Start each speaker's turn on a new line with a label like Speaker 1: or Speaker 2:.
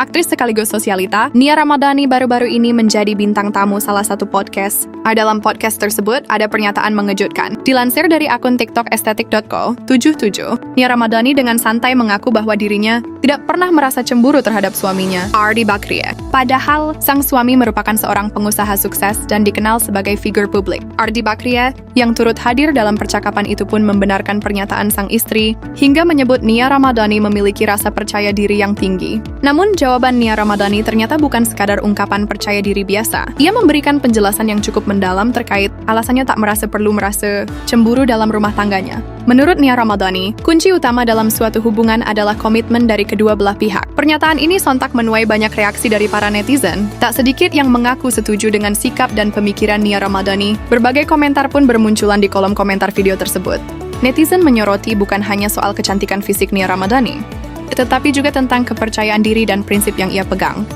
Speaker 1: Aktris sekaligus sosialita, Nia Ramadhani baru-baru ini menjadi bintang tamu salah satu podcast. Dalam podcast tersebut, ada pernyataan mengejutkan. Dilansir dari akun TikTok estetik.co77, Nia Ramadhani dengan santai mengaku bahwa dirinya tidak pernah merasa cemburu terhadap suaminya, Ardi Bakriye. Padahal, sang suami merupakan seorang pengusaha sukses dan dikenal sebagai figur publik. Ardi Bakriye, yang turut hadir dalam percakapan itu pun membenarkan pernyataan sang istri, hingga menyebut Nia Ramadhani memiliki rasa percaya diri yang tinggi. Namun, jawaban Nia Ramadhani ternyata bukan sekadar ungkapan percaya diri biasa. Ia memberikan penjelasan yang cukup mendalam terkait alasannya tak merasa cemburu dalam rumah tangganya. Menurut Nia Ramadhani, kunci utama dalam suatu hubungan adalah komitmen dari kedua belah pihak. Pernyataan ini sontak menuai banyak reaksi dari para netizen. Tak sedikit yang mengaku setuju dengan sikap dan pemikiran Nia Ramadhani. Berbagai komentar pun bermunculan di kolom komentar video tersebut. Netizen menyoroti bukan hanya soal kecantikan fisik Nia Ramadhani, tetapi juga tentang kepercayaan diri dan prinsip yang ia pegang.